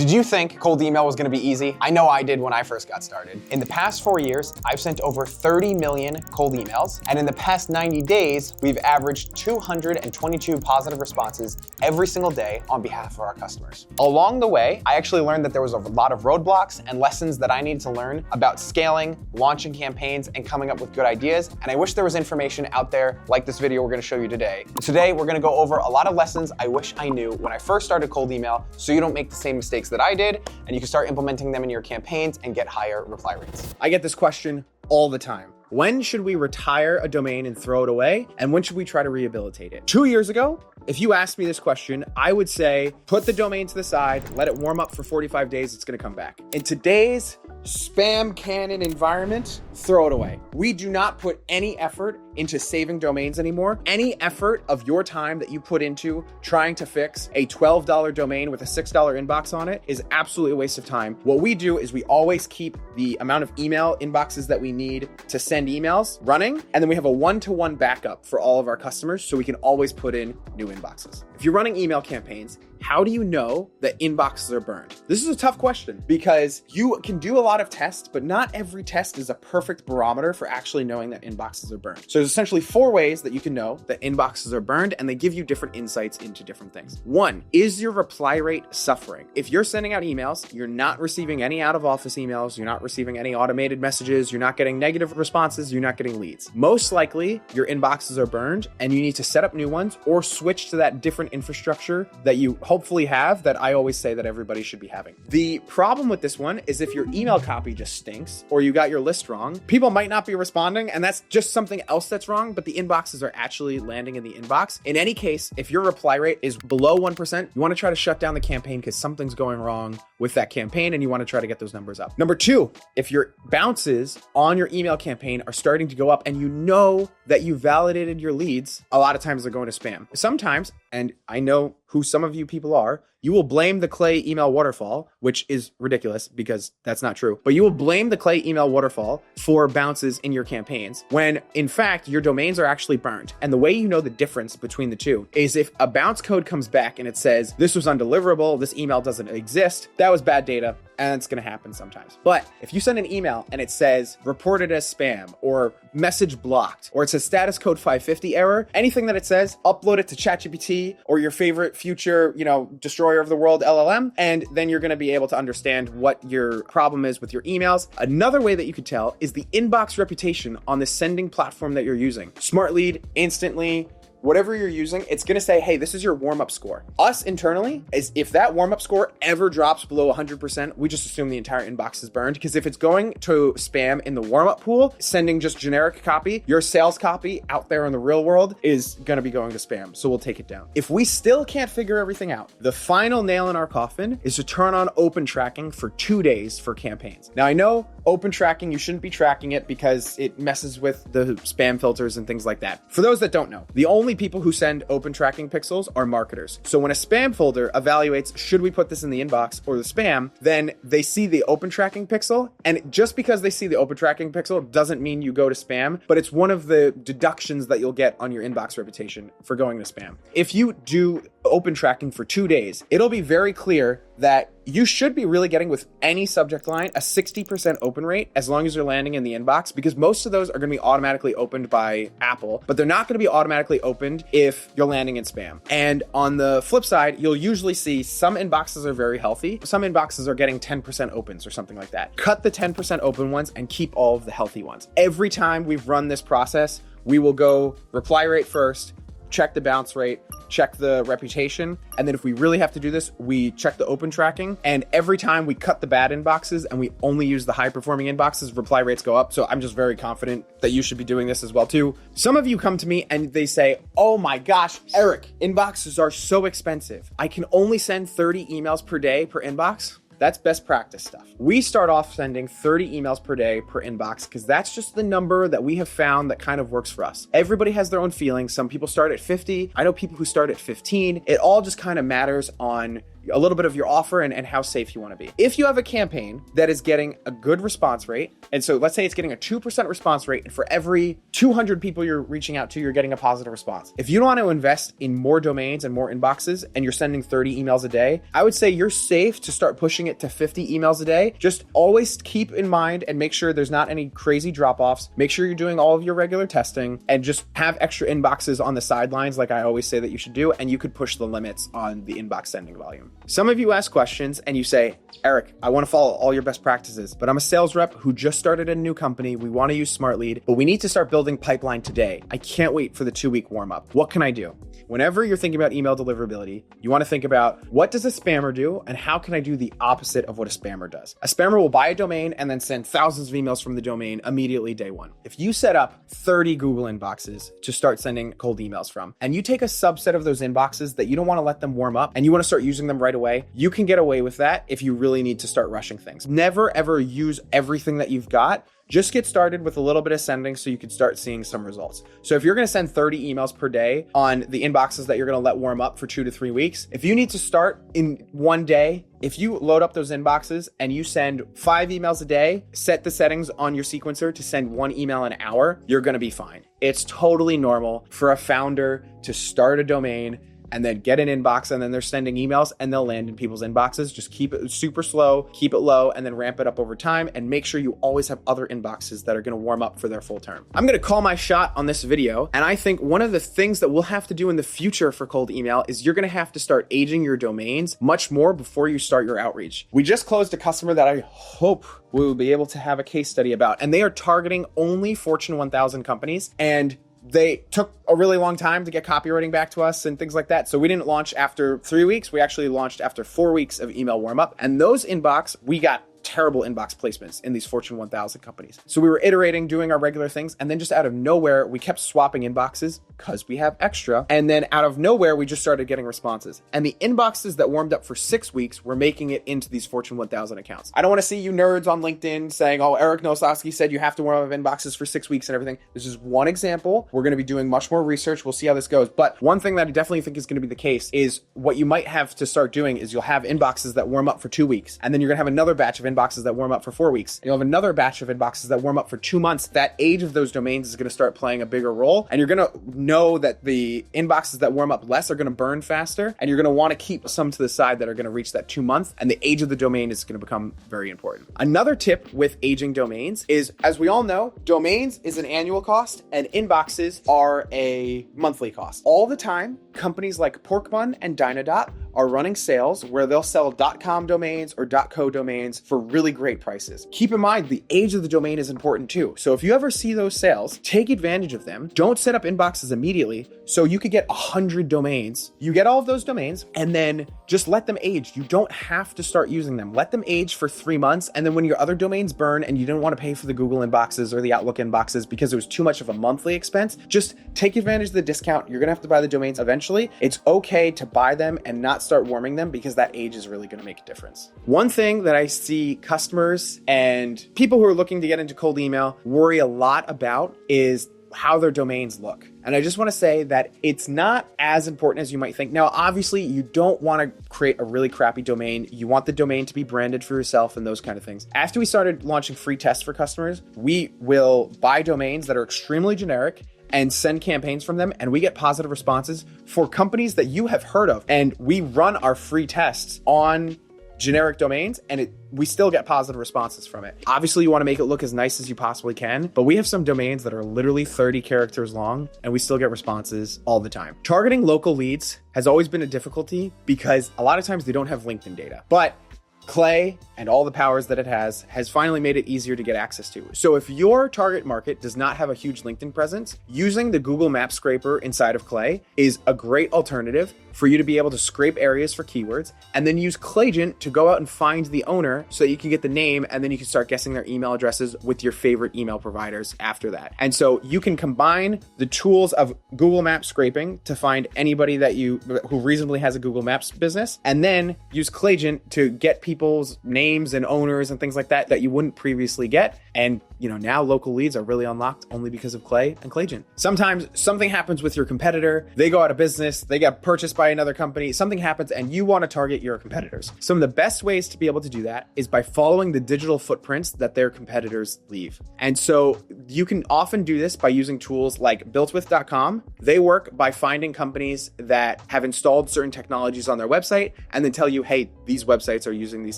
Did you think cold email was gonna be easy? I know I did when I first got started. In the past 4 years, I've sent over 30 million cold emails, and in the past 90 days, we've averaged 222 positive responses every single day on behalf of our customers. Along the way, I actually learned that there was a lot of roadblocks and lessons that I needed to learn about scaling, launching campaigns, and coming up with good ideas, and I wish there was information out there like this video we're gonna show you today. Today, we're gonna go over a lot of lessons I wish I knew when I first started cold email, so you don't make the same mistakes that I did, and you can start implementing them in your campaigns and get higher reply rates. I get this question all the time. When should we retire a domain and throw it away? And when should we try to rehabilitate it? 2 years ago, if you asked me this question, I would say, put the domain to the side, let it warm up for 45 days, it's gonna come back. In today's spam cannon environment, throw it away. We do not put any effort into saving domains anymore. Any effort of your time that you put into trying to fix a $12 domain with a $6 inbox on it is absolutely a waste of time. What we do is we always keep the amount of email inboxes that we need to send emails running, and then we have a one-to-one backup for all of our customers so we can always put in new inboxes. If you're running email campaigns, how do you know that inboxes are burned? This is a tough question because you can do a lot of tests, but not every test is a perfect barometer for actually knowing that inboxes are burned. So there's essentially 4 ways that you can know that inboxes are burned, and they give you different insights into different things. 1, is your reply rate suffering? If you're sending out emails, you're not receiving any out of office emails, you're not receiving any automated messages, you're not getting negative responses, you're not getting leads. Most likely your inboxes are burned and you need to set up new ones or switch to that different infrastructure that you hopefully have that I always say that everybody should be having. The problem with this one is if your email copy just stinks or you got your list wrong, people might not be responding, and that's just something else that's wrong, but the inboxes are actually landing in the inbox. In any case, if your reply rate is below 1%, you want to try to shut down the campaign because something's going wrong with that campaign and you want to try to get those numbers up. Number 2, if your bounces on your email campaign are starting to go up and you know that you validated your leads, a lot of times they're going to spam. Sometimes, and I know who some of you people are, you will blame the Clay email waterfall, which is ridiculous because that's not true, but you will blame the Clay email waterfall for bounces in your campaigns when in fact your domains are actually burned. And the way you know the difference between the two is if a bounce code comes back and it says, this was undeliverable, this email doesn't exist, that was bad data, and it's gonna happen sometimes. But if you send an email and it says reported as spam or message blocked, or it says status code 550 error, anything that it says, upload it to ChatGPT or your favorite future, destroyer of the world LLM, and then you're gonna be able to understand what your problem is with your emails. Another way that you could tell is the inbox reputation on the sending platform that you're using. Smart Lead, Instantly, whatever you're using, it's gonna say, hey, this is your warm-up score. Us internally, is if that warm-up score ever drops below 100%, we just assume the entire inbox is burned, because if it's going to spam in the warm-up pool, sending just generic copy, your sales copy out there in the real world is gonna be going to spam, so we'll take it down. If we still can't figure everything out, the final nail in our coffin is to turn on open tracking for 2 days for campaigns. Now, I know open tracking, you shouldn't be tracking it because it messes with the spam filters and things like that. For those that don't know, the only people who send open tracking pixels are marketers. So when a spam folder evaluates, should we put this in the inbox or the spam, then they see the open tracking pixel. And just because they see the open tracking pixel doesn't mean you go to spam, but it's one of the deductions that you'll get on your inbox reputation for going to spam. If you do open tracking for 2 days, it'll be very clear that you should be really getting with any subject line a 60% open rate as long as you're landing in the inbox, because most of those are going to be automatically opened by Apple, but they're not going to be automatically opened if you're landing in spam. And on the flip side, you'll usually see some inboxes are very healthy. Some inboxes are getting 10% opens or something like that. Cut the 10% open ones and keep all of the healthy ones. Every time we've run this process, we will go reply rate first, check the bounce rate, check the reputation, and then if we really have to do this, we check the open tracking. And every time we cut the bad inboxes and we only use the high performing inboxes, reply rates go up. So I'm just very confident that you should be doing this as well too. Some of you come to me and they say, oh my gosh, Eric, inboxes are so expensive. I can only send 30 emails per day per inbox. That's best practice stuff. We start off sending 30 emails per day per inbox because that's just the number that we have found that kind of works for us. Everybody has their own feelings. Some people start at 50. I know people who start at 15. It all just kind of matters on a little bit of your offer and how safe you want to be. If you have a campaign that is getting a good response rate, and so let's say it's getting a 2% response rate, and for every 200 people you're reaching out to, you're getting a positive response. If you don't want to invest in more domains and more inboxes and you're sending 30 emails a day, I would say you're safe to start pushing it to 50 emails a day. Just always keep in mind and make sure there's not any crazy drop-offs. Make sure you're doing all of your regular testing and just have extra inboxes on the sidelines like I always say that you should do, and you could push the limits on the inbox sending volume. Some of you ask questions and you say, Eric, I want to follow all your best practices, but I'm a sales rep who just started a new company. We want to use Smart Lead, but we need to start building pipeline today. I can't wait for the 2-week warm-up. What can I do? Whenever you're thinking about email deliverability, you want to think about what does a spammer do and how can I do the opposite of what a spammer does? A spammer will buy a domain and then send thousands of emails from the domain immediately day one. If you set up 30 Google inboxes to start sending cold emails from, and you take a subset of those inboxes that you don't want to let them warm up and you want to start using them right away, you can get away with that if you really need to start rushing things. Never ever use everything that you've got. Just get started with a little bit of sending so you can start seeing some results. So if you're going to send 30 emails per day on the inboxes that you're going to let warm up for 2 to 3 weeks, if you need to start in one day, if you load up those inboxes and you send 5 emails a day, set the settings on your sequencer to send 1 email an hour, you're going to be fine. It's totally normal for a founder to start a domain and then get an inbox, and then they're sending emails and they'll land in people's inboxes. Just keep it super slow, keep it low, and then ramp it up over time, and make sure you always have other inboxes that are going to warm up for their full term. I'm going to call my shot on this video, and I think one of the things that we'll have to do in the future for cold email is you're going to have to start aging your domains much more before you start your outreach. We just closed a customer that I hope we will be able to have a case study about, and they are targeting only Fortune 1000 companies, and they took a really long time to get copywriting back to us and things like that. So we didn't launch after 3 weeks. We actually launched after 4 weeks of email warm up. And those inbox, we got terrible inbox placements in these Fortune 1000 companies. So we were iterating, doing our regular things, and then just out of nowhere, we kept swapping inboxes because we have extra. And then out of nowhere, we just started getting responses. And the inboxes that warmed up for 6 weeks were making it into these Fortune 1000 accounts. I don't want to see you nerds on LinkedIn saying, oh, Eric Nosowski said you have to warm up inboxes for 6 weeks and everything. This is one example. We're going to be doing much more research. We'll see how this goes. But one thing that I definitely think is going to be the case is what you might have to start doing is you'll have inboxes that warm up for 2 weeks. And then you're going to have another batch of inboxes that warm up for 4 weeks. You'll have another batch of inboxes that warm up for 2 months. That age of those domains is going to start playing a bigger role. And you're going to know that the inboxes that warm up less are going to burn faster. And you're going to want to keep some to the side that are going to reach that 2 month. And the age of the domain is going to become very important. Another tip with aging domains is, as we all know, domains is an annual cost and inboxes are a monthly cost. All the time, companies like Porkbun and Dynadot are running sales where they'll sell .com domains or .co domains for really great prices. Keep in mind, the age of the domain is important too. So if you ever see those sales, take advantage of them. Don't set up inboxes immediately. So you could get 100 domains. You get all of those domains and then just let them age. You don't have to start using them. Let them age for 3 months. And then when your other domains burn and you didn't want to pay for the Google inboxes or the Outlook inboxes because it was too much of a monthly expense, just take advantage of the discount. You're going to have to buy the domains eventually. It's okay to buy them and not start warming them because that age is really going to make a difference. One thing that I see customers and people who are looking to get into cold email worry a lot about is how their domains look. And I just want to say that it's not as important as you might think. Now, obviously, you don't want to create a really crappy domain. You want the domain to be branded for yourself and those kind of things. After we started launching free tests for customers, we will buy domains that are extremely generic and send campaigns from them, and we get positive responses for companies that you have heard of. And we run our free tests on generic domains and we still get positive responses from it. Obviously, you want to make it look as nice as you possibly can, but we have some domains that are literally 30 characters long and we still get responses all the time. Targeting local leads has always been a difficulty because a lot of times they don't have LinkedIn data, but Clay and all the powers that it has finally made it easier to get access to. So if your target market does not have a huge LinkedIn presence, using the Google Map scraper inside of Clay is a great alternative for you to be able to scrape areas for keywords and then use Claygent to go out and find the owner so that you can get the name and then you can start guessing their email addresses with your favorite email providers after that. And so you can combine the tools of Google Map scraping to find anybody that who reasonably has a Google Maps business, and then use Claygent to get people's names and owners and things like that you wouldn't previously get, and now local leads are really unlocked only because of Clay and Claygen. Sometimes something happens with your competitor, they go out of business, they get purchased by another company, something happens and you want to target your competitors. Some of the best ways to be able to do that is by following the digital footprints that their competitors leave. And so you can often do this by using tools like builtwith.com. They work by finding companies that have installed certain technologies on their website and then tell you, hey, these websites are using these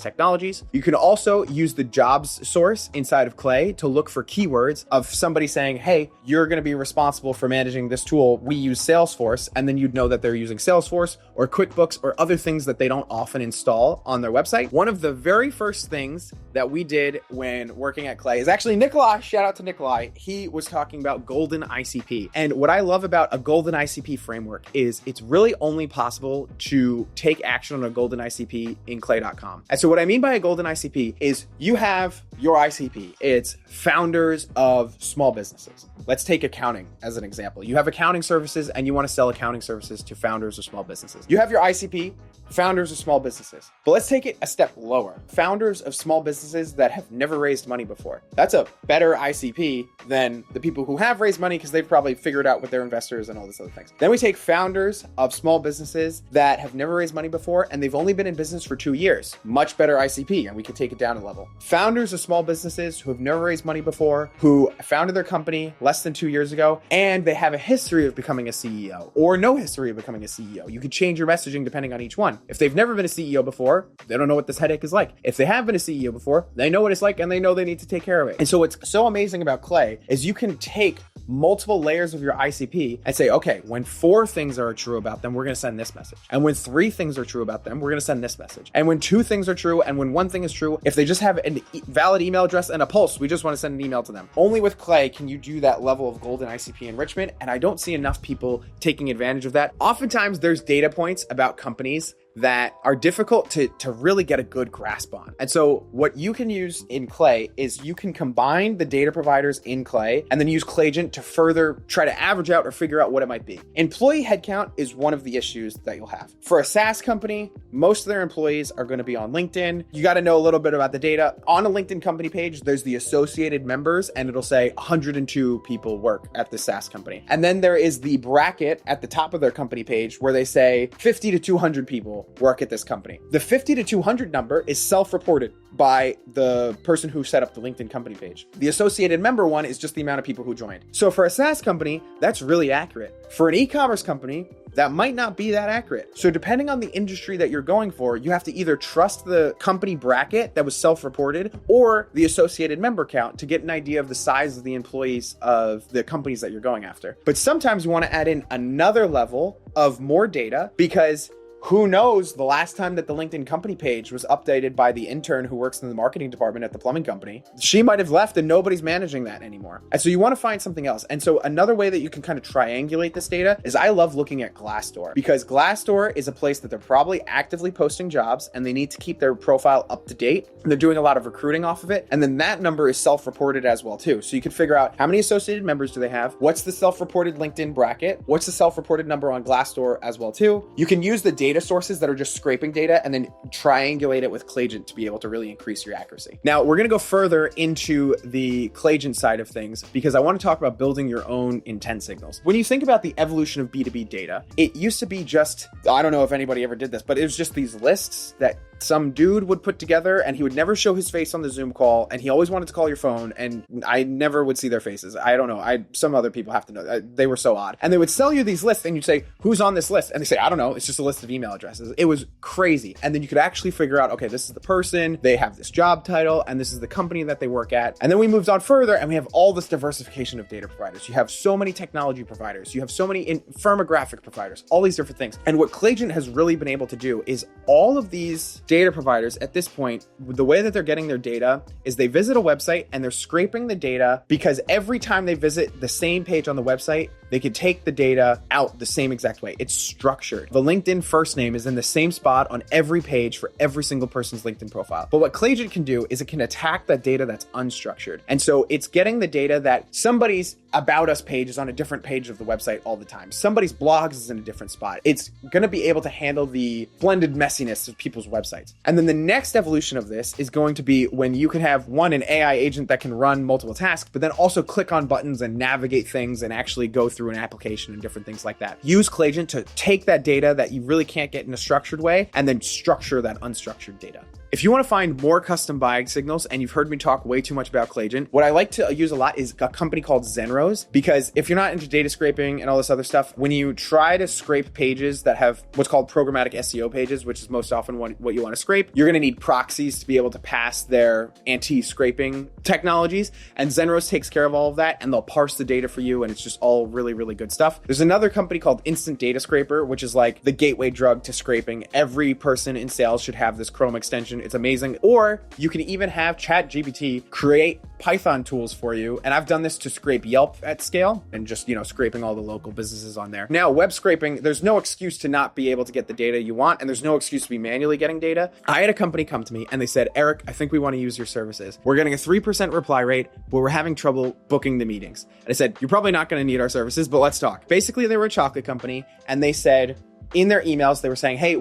technologies. You can also use the jobs source inside of Clay to look for keywords of somebody saying, hey, you're going to be responsible for managing this tool. We use Salesforce. And then you'd know that they're using Salesforce or QuickBooks or other things that they don't often install on their website. One of the very first things that we did when working at Clay is actually Nikolai, shout out to Nikolai. He was talking about golden ICP. And what I love about a golden ICP framework is it's really only possible to take action on a golden ICP in clay.com. And so what I mean by a golden ICP is you have your ICP. It's founders of small businesses. Let's take accounting as an example. You have accounting services and you want to sell accounting services to founders of small businesses. You have your ICP, founders of small businesses. But let's take it a step lower. Founders of small businesses that have never raised money before. That's a better ICP than the people who have raised money because they've probably figured out with their investors and all this other things. Then we take founders of small businesses that have never raised money before and they've only been in business for 2 years. Much better ICP, and we could take it down a level. Founders of small businesses who have never raised money before, who founded their company less than 2 years ago, and they have a history of becoming a CEO or no history of becoming a CEO. You could change your messaging depending on each one. If they've never been a CEO before, they don't know what this headache is like. If they have been a CEO before, they know what it's like and they know they need to take care of it. And so what's so amazing about Clay is you can take multiple layers of your ICP and say, okay, when 4 things are true about them, we're going to send this message. And when 3 things are true about them, we're going to send this message. And when 2 things are true and when 1 thing is true, if they just have a valid email address and a pulse, we just want to send an email to them. Only with Clay can you do that level of golden ICP enrichment. And I don't see enough people taking advantage of that. Oftentimes there's data points about companies that are difficult to really get a good grasp on. And so what you can use in Clay is you can combine the data providers in Clay and then use Claygen to further try to average out or figure out what it might be. Employee headcount is one of the issues that you'll have. For a SaaS company, most of their employees are going to be on LinkedIn. You got to know a little bit about the data. On a LinkedIn company page, there's the associated members and it'll say 102 people work at the SaaS company. And then there is the bracket at the top of their company page where they say 50 to 200 people work at this company. The 50 to 200 number is self-reported by the person who set up the LinkedIn company page. The associated member one is just the amount of people who joined. So for a SaaS company, that's really accurate. For an e-commerce company, that might not be that accurate. So depending on the industry that you're going for, you have to either trust the company bracket that was self-reported or the associated member count to get an idea of the size of the employees of the companies that you're going after. But sometimes you want to add in another level of more data because who knows the last time that the LinkedIn company page was updated by the intern who works in the marketing department at the plumbing company. She might have left and nobody's managing that anymore. And so you want to find something else. And so another way that you can kind of triangulate this data is I love looking at Glassdoor because Glassdoor is a place that they're probably actively posting jobs and they need to keep their profile up to date. And they're doing a lot of recruiting off of it. And then that number is self-reported as well too. So you can figure out how many associated members do they have? What's the self-reported LinkedIn bracket? What's the self-reported number on Glassdoor as well too? You can use the data sources that are just scraping data and then triangulate it with Claygen to be able to really increase your accuracy. Now, we're going to go further into the Claygen side of things because I want to talk about building your own intent signals. When you think about the evolution of B2B data, it used to be just, I don't know if anybody ever did this, but it was just these lists that some dude would put together and he would never show his face on the Zoom call and he always wanted to call your phone and I never would see their faces. I don't know. Some other people have to know. They were so odd. And they would sell you these lists and you'd say, who's on this list? And they say, I don't know. It's just a list of email addresses. It was crazy. And then you could actually figure out, okay, this is the person, they have this job title, and this is the company that they work at. And then we moved on further and we have all this diversification of data providers. You have so many technology providers. You have so many firmographic providers, all these different things. And what Claygen has really been able to do is all of these data providers at this point, the way that they're getting their data is they visit a website and they're scraping the data because every time they visit the same page on the website, they could take the data out the same exact way. It's structured. The LinkedIn first name is in the same spot on every page for every single person's LinkedIn profile. But what Claygen can do is it can attack that data that's unstructured. And so it's getting the data that somebody's about us page is on a different page of the website all the time. Somebody's blogs is in a different spot. It's going to be able to handle the blended messiness of people's websites. And then the next evolution of this is going to be when you can have an AI agent that can run multiple tasks, but then also click on buttons and navigate things and actually go through an application and different things like that. Use Claygen to take that data that you really can't get in a structured way and then structure that unstructured data. If you want to find more custom buying signals, and you've heard me talk way too much about Claygen, what I like to use a lot is a company called Zenrose, because if you're not into data scraping and all this other stuff, when you try to scrape pages that have what's called programmatic SEO pages, which is most often what you want to scrape, you're going to need proxies to be able to pass their anti-scraping technologies, and Zenrose takes care of all of that, and they'll parse the data for you, and it's just all really, really good stuff. There's another company called Instant Data Scraper, which is like the gateway drug to scraping. Every person in sales should have this Chrome extension. It's amazing. Or you can even have ChatGPT create Python tools for you. And I've done this to scrape Yelp at scale and just, scraping all the local businesses on there. Now, web scraping, there's no excuse to not be able to get the data you want. And there's no excuse to be manually getting data. I had a company come to me and they said, Eric, I think we want to use your services. We're getting a 3% reply rate, but we're having trouble booking the meetings. And I said, you're probably not going to need our services, but let's talk. Basically, they were a chocolate company and they said in their emails, they were saying, hey,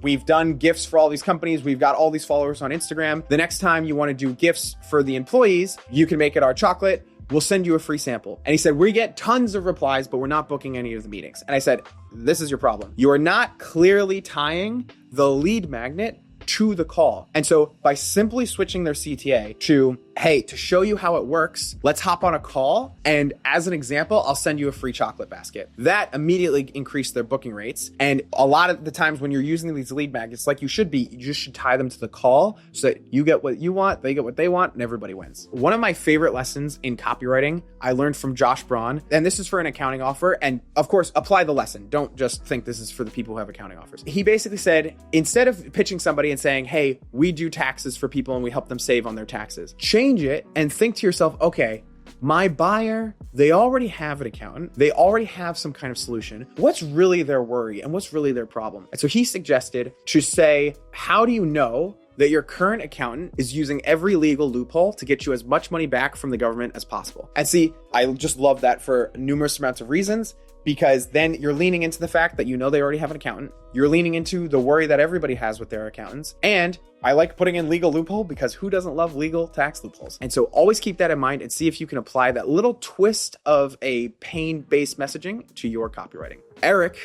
We've done gifts for all these companies. We've got all these followers on Instagram. The next time you want to do gifts for the employees, you can make it our chocolate. We'll send you a free sample. And he said, we get tons of replies, but we're not booking any of the meetings. And I said, this is your problem. You are not clearly tying the lead magnet to the call. And so by simply switching their CTA to, hey, to show you how it works, let's hop on a call. And as an example, I'll send you a free chocolate basket. That immediately increased their booking rates. And a lot of the times when you're using these lead magnets, like you should be, you just should tie them to the call so that you get what you want, they get what they want, and everybody wins. One of my favorite lessons in copywriting, I learned from Josh Braun, and this is for an accounting offer. And of course, apply the lesson. Don't just think this is for the people who have accounting offers. He basically said, instead of pitching somebody and saying, hey, we do taxes for people and we help them save on their taxes, change it and think to yourself, okay, my buyer, they already have an accountant. They already have some kind of solution. What's really their worry and what's really their problem? And so he suggested to say, how do you know that your current accountant is using every legal loophole to get you as much money back from the government as possible? And see, I just love that for numerous amounts of reasons, because then you're leaning into the fact that they already have an accountant. You're leaning into the worry that everybody has with their accountants. And I like putting in legal loophole because who doesn't love legal tax loopholes? And so always keep that in mind and see if you can apply that little twist of a pain-based messaging to your copywriting. Eric,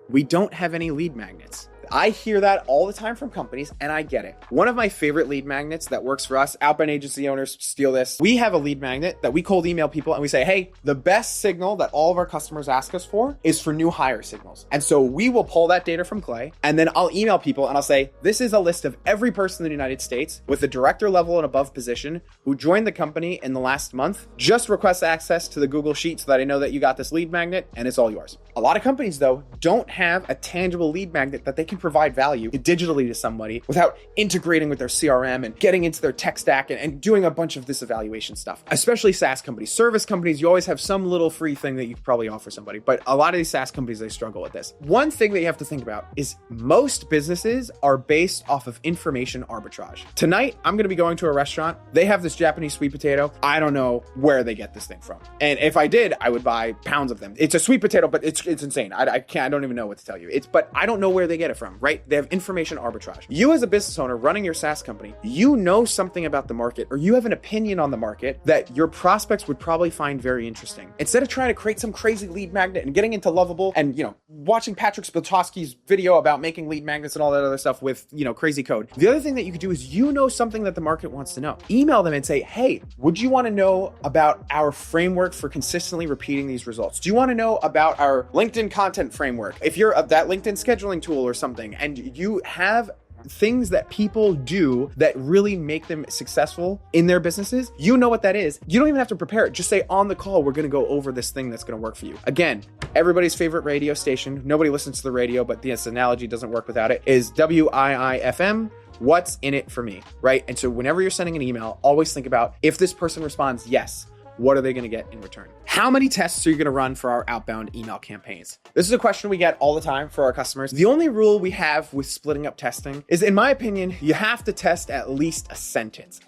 we don't have any lead magnets. I hear that all the time from companies, and I get it. One of my favorite lead magnets that works for us, outbound agency owners steal this. We have a lead magnet that we cold email people and we say, hey, the best signal that all of our customers ask us for is for new hire signals. And so we will pull that data from Clay, and then I'll email people and I'll say, this is a list of every person in the United States with a director level and above position who joined the company in the last month. Just request access to the Google Sheet so that I know that you got this lead magnet and it's all yours. A lot of companies, though, don't have a tangible lead magnet that they can provide value digitally to somebody without integrating with their CRM and getting into their tech stack and doing a bunch of this evaluation stuff. Especially SaaS companies. Service companies, you always have some little free thing that you could probably offer somebody. But a lot of these SaaS companies, they struggle with this. One thing that you have to think about is most businesses are based off of information arbitrage. Tonight, I'm going to be going to a restaurant. They have this Japanese sweet potato. I don't know where they get this thing from. And if I did, I would buy pounds of them. It's a sweet potato, but it's insane. I don't even know what to tell you. But I don't know where they get it from, right? They have information arbitrage. You as a business owner running your SaaS company, you know something about the market, or you have an opinion on the market that your prospects would probably find very interesting. Instead of trying to create some crazy lead magnet and getting into Lovable and, watching Patrick Spiltowski's video about making lead magnets and all that other stuff with, crazy code. The other thing that you could do is something that the market wants to know. Email them and say, hey, would you want to know about our framework for consistently repeating these results? Do you want to know about our LinkedIn content framework? If you're that LinkedIn scheduling tool or something, and you have things that people do that really make them successful in their businesses, you know what that is. You don't even have to prepare it. Just say on the call, we're going to go over this thing that's going to work for you. Again, everybody's favorite radio station. Nobody listens to the radio, but this analogy doesn't work without it, is WIIFM. What's in it for me, right? And so whenever you're sending an email, always think about, if this person responds yes, what are they going to get in return? How many tests are you going to run for our outbound email campaigns? This is a question we get all the time for our customers. The only rule we have with splitting up testing is, in my opinion, you have to test at least a sentence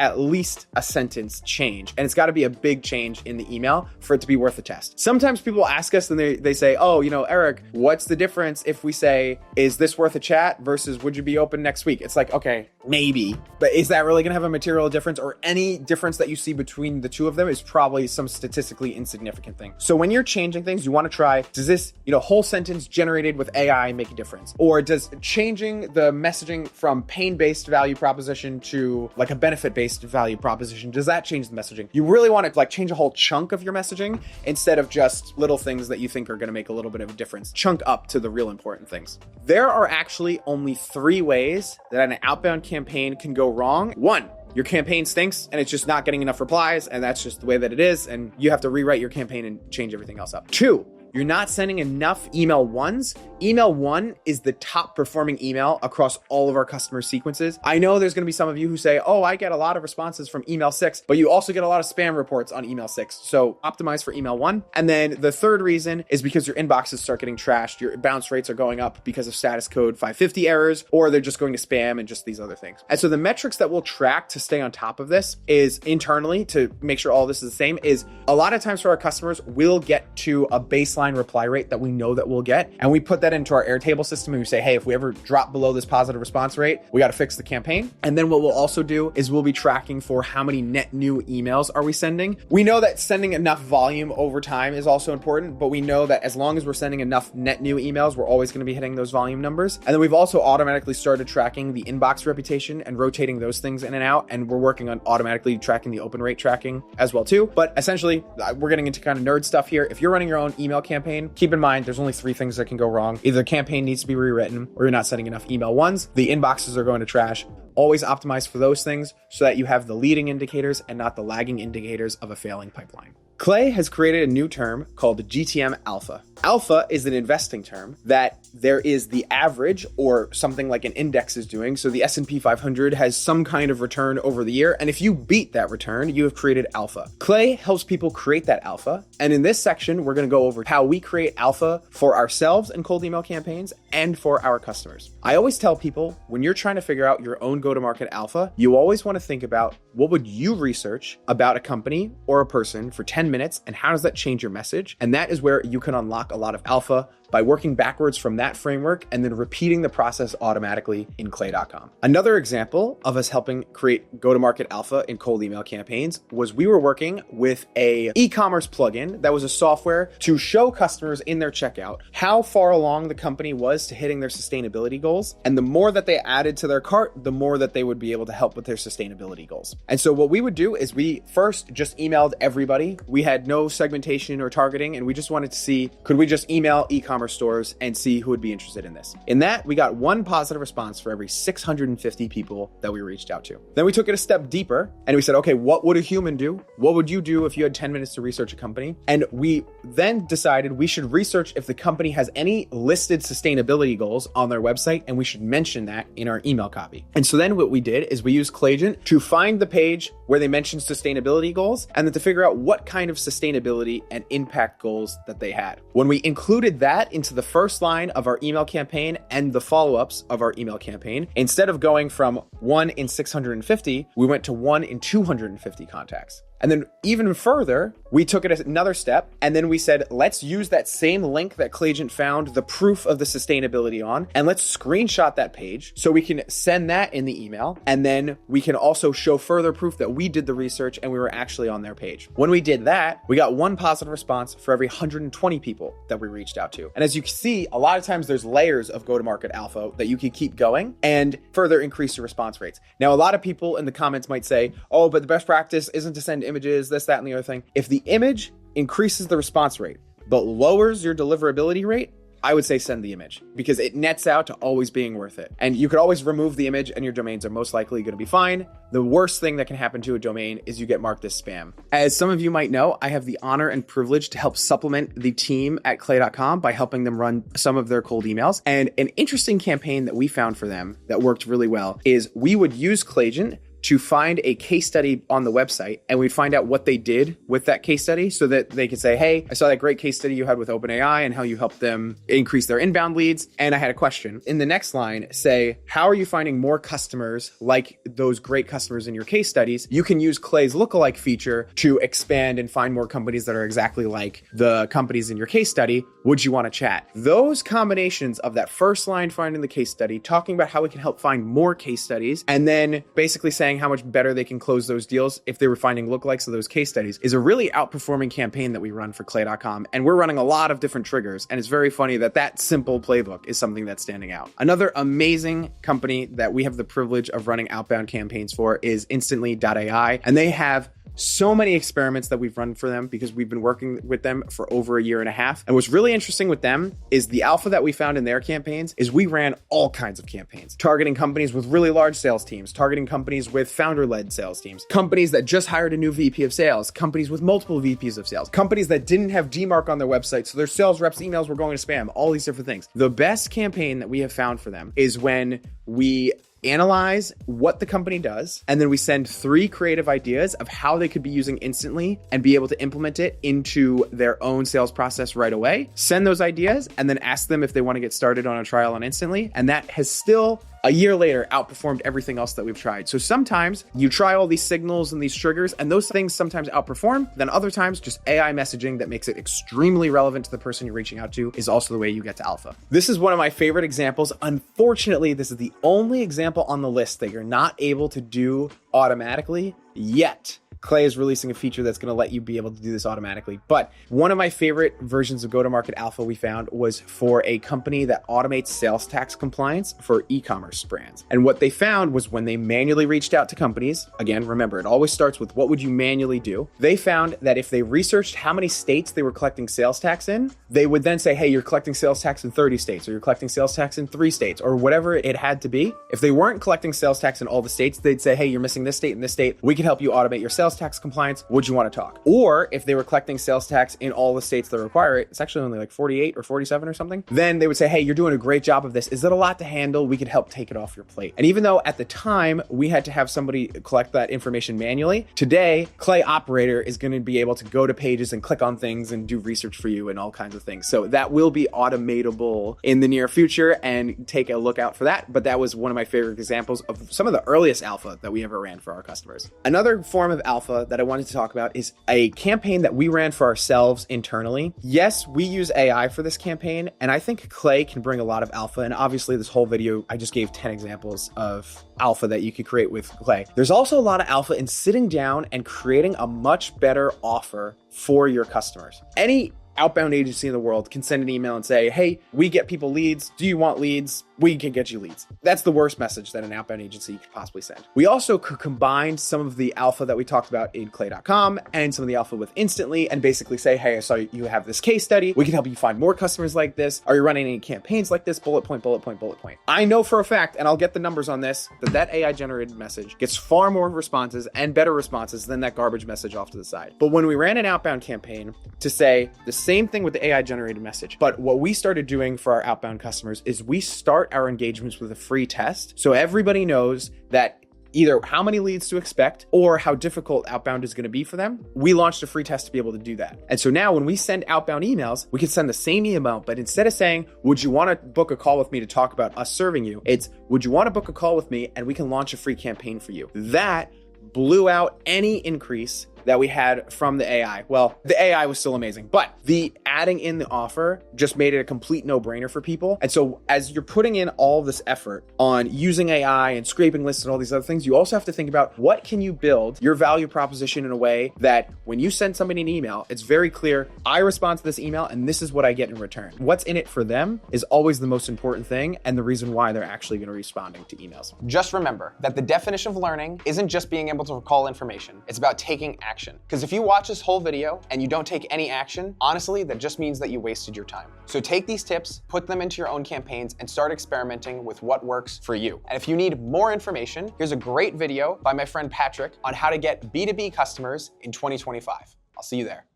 change. And it's got to be a big change in the email for it to be worth a test. Sometimes people ask us and they say, oh, Eric, what's the difference if we say, is this worth a chat versus would you be open next week? It's like, okay, maybe, but is that really going to have a material difference, or any difference that you see between the two of them is probably some statistically insignificant thing. So when you're changing things, you want to try, does this, whole sentence generated with AI make a difference? Or does changing the messaging from pain-based value proposition to like a benefit-based value proposition, does that change the messaging? You really want to change a whole chunk of your messaging instead of just little things that you think are going to make a little bit of a difference. Chunk up to the real important things. There are actually only 3 ways that an outbound campaign can go wrong. 1, your campaign stinks and it's just not getting enough replies, and that's just the way that it is, and you have to rewrite your campaign and change everything else up. 2, you're not sending enough email ones. Email 1 is the top performing email across all of our customer sequences. I know there's going to be some of you who say, oh, I get a lot of responses from email 6, but you also get a lot of spam reports on email 6. So optimize for email 1. And then the third reason is because your inboxes start getting trashed. Your bounce rates are going up because of status code 550 errors, or they're just going to spam and just these other things. And so the metrics that we'll track to stay on top of this is internally, to make sure all this is the same, is a lot of times for our customers, we'll get to a baseline reply rate that we know that we'll get. And we put that into our Airtable system and we say, hey, if we ever drop below this positive response rate, we got to fix the campaign. And then what we'll also do is we'll be tracking for how many net new emails are we sending. We know that sending enough volume over time is also important, but we know that as long as we're sending enough net new emails, we're always going to be hitting those volume numbers. And then we've also automatically started tracking the inbox reputation and rotating those things in and out. And we're working on automatically tracking the open rate tracking as well too. But essentially, we're getting into kind of nerd stuff here. If you're running your own email campaign, keep in mind, there's only 3 things that can go wrong. Either the campaign needs to be rewritten, or you're not sending enough email ones. The inboxes are going to trash. Always optimize for those things so that you have the leading indicators and not the lagging indicators of a failing pipeline. Clay has created a new term called the GTM Alpha. Alpha is an investing term that there is the average, or something like an index is doing. So the S&P 500 has some kind of return over the year. And if you beat that return, you have created alpha. Clay helps people create that alpha. And in this section, we're going to go over how we create alpha for ourselves in cold email campaigns and for our customers. I always tell people, when you're trying to figure out your own go-to-market alpha, you always want to think about, what would you research about a company or a person for 10 minutes, and how does that change your message? And that is where you can unlock a lot of alpha by working backwards from that framework and then repeating the process automatically in clay.com. Another example of us helping create go-to-market alpha in cold email campaigns was we were working with a e-commerce plugin that was a software to show customers in their checkout how far along the company was to hitting their sustainability goals. And the more that they added to their cart, the more that they would be able to help with their sustainability goals. And so what we would do is we first just emailed everybody. We had no segmentation or targeting, and we just wanted to see, could we just email e-commerce stores and see who would be interested in this. In that, we got 1 positive response for every 650 people that we reached out to. Then we took it a step deeper and we said, okay, what would a human do? What would you do if you had 10 minutes to research a company? And we then decided we should research if the company has any listed sustainability goals on their website, and we should mention that in our email copy. And so then what we did is we used Clayagent to find the page where they mentioned sustainability goals, and then to figure out what kind of sustainability and impact goals that they had. When we included that into the first line of our email campaign and the follow-ups of our email campaign, instead of going from 1 in 650, we went to 1 in 250 contacts. And then even further, we took it another step, and then we said, let's use that same link that Clayagent found the proof of the sustainability on, and let's screenshot that page so we can send that in the email. And then we can also show further proof that we did the research and we were actually on their page. When we did that, we got 1 positive response for every 120 people that we reached out to. And as you can see, a lot of times there's layers of go-to-market alpha that you can keep going and further increase your response rates. Now, a lot of people in the comments might say, oh, but the best practice isn't to send images, this, that, and the other thing. If the image increases the response rate, but lowers your deliverability rate, I would say send the image, because it nets out to always being worth it. And you could always remove the image and your domains are most likely going to be fine. The worst thing that can happen to a domain is you get marked as spam. As some of you might know, I have the honor and privilege to help supplement the team at clay.com by helping them run some of their cold emails. And an interesting campaign that we found for them that worked really well is we would use Clayagent to find a case study on the website, and we'd find out what they did with that case study so that they could say, hey, I saw that great case study you had with OpenAI and how you helped them increase their inbound leads. And I had a question. In the next line, say, how are you finding more customers like those great customers in your case studies? You can use Clay's Lookalike feature to expand and find more companies that are exactly like the companies in your case study. Would you want to chat? Those combinations of that first line, finding the case study, talking about how we can help find more case studies, and then basically saying how much better they can close those deals if they were finding lookalikes of those case studies, is a really outperforming campaign that we run for Clay.com. And we're running a lot of different triggers. And it's very funny that that simple playbook is something that's standing out. Another amazing company that we have the privilege of running outbound campaigns for is Instantly.ai. And they have so many experiments that we've run for them because we've been working with them for over a year and a half. And what's really interesting with them is the alpha that we found in their campaigns is we ran all kinds of campaigns, targeting companies with really large sales teams, targeting companies with founder-led sales teams, companies that just hired a new VP of sales, companies with multiple VPs of sales, companies that didn't have DMARC on their website, so their sales reps' emails were going to spam, all these different things. The best campaign that we have found for them is when we analyze what the company does, and then we send 3 creative ideas of how they could be using Instantly and be able to implement it into their own sales process right away. Send those ideas and then ask them if they want to get started on a trial on Instantly. And that has still, a year later, outperformed everything else that we've tried. So sometimes you try all these signals and these triggers, and those things sometimes outperform. Then other times, just AI messaging that makes it extremely relevant to the person you're reaching out to is also the way you get to alpha. This is one of my favorite examples. Unfortunately, this is the only example on the list that you're not able to do automatically yet. Clay is releasing a feature that's going to let you be able to do this automatically. But one of my favorite versions of go-to-market alpha we found was for a company that automates sales tax compliance for e-commerce brands. And what they found was when they manually reached out to companies, again, remember, it always starts with what would you manually do? They found that if they researched how many states they were collecting sales tax in, they would then say, hey, you're collecting sales tax in 30 states, or you're collecting sales tax in 3 states, or whatever it had to be. If they weren't collecting sales tax in all the states, they'd say, hey, you're missing this state and this state. We can help you automate your sales tax compliance. Would you want to talk? Or if they were collecting sales tax in all the states that require it, it's actually only like 48 or 47 or something, then they would say, hey, you're doing a great job of this. Is that a lot to handle? We could help take it off your plate. And even though at the time we had to have somebody collect that information manually, today, Clay Operator is going to be able to go to pages and click on things and do research for you and all kinds of things. So that will be automatable in the near future, and take a look out for that. But that was one of my favorite examples of some of the earliest alpha that we ever ran for our customers. Another form of alpha that I wanted to talk about is a campaign that we ran for ourselves internally. Yes, we use AI for this campaign, and I think Clay can bring a lot of alpha. And obviously this whole video, I just gave 10 examples of alpha that you could create with Clay. There's also a lot of alpha in sitting down and creating a much better offer for your customers. Any outbound agency in the world can send an email and say, hey, we get people leads. Do you want leads? We can get you leads. That's the worst message that an outbound agency could possibly send. We also could combine some of the alpha that we talked about in Clay.com and some of the alpha with Instantly and basically say, hey, I saw you have this case study. We can help you find more customers like this. Are you running any campaigns like this? Bullet point, bullet point, bullet point. I know for a fact, and I'll get the numbers on this, that AI generated message gets far more responses and better responses than that garbage message off to the side. But when we ran an outbound campaign to say the same thing with the AI generated message, but what we started doing for our outbound customers is we start our engagements with a free test. So everybody knows that either how many leads to expect or how difficult outbound is going to be for them. We launched a free test to be able to do that. And so now when we send outbound emails, we can send the same email, but instead of saying, would you want to book a call with me to talk about us serving you? It's, would you want to book a call with me and we can launch a free campaign for you? That blew out any increase that we had from the AI. Well, the AI was still amazing, but the adding in the offer just made it a complete no-brainer for people. And so as you're putting in all this effort on using AI and scraping lists and all these other things, you also have to think about what can you build your value proposition in a way that when you send somebody an email, it's very clear, I respond to this email and this is what I get in return. What's in it for them is always the most important thing and the reason why they're actually going to be responding to emails. Just remember that the definition of learning isn't just being able to recall information. It's about taking action. Because if you watch this whole video and you don't take any action, honestly, that just means that you wasted your time. So take these tips, put them into your own campaigns, and start experimenting with what works for you. And if you need more information, here's a great video by my friend Patrick on how to get B2B customers in 2025. I'll see you there.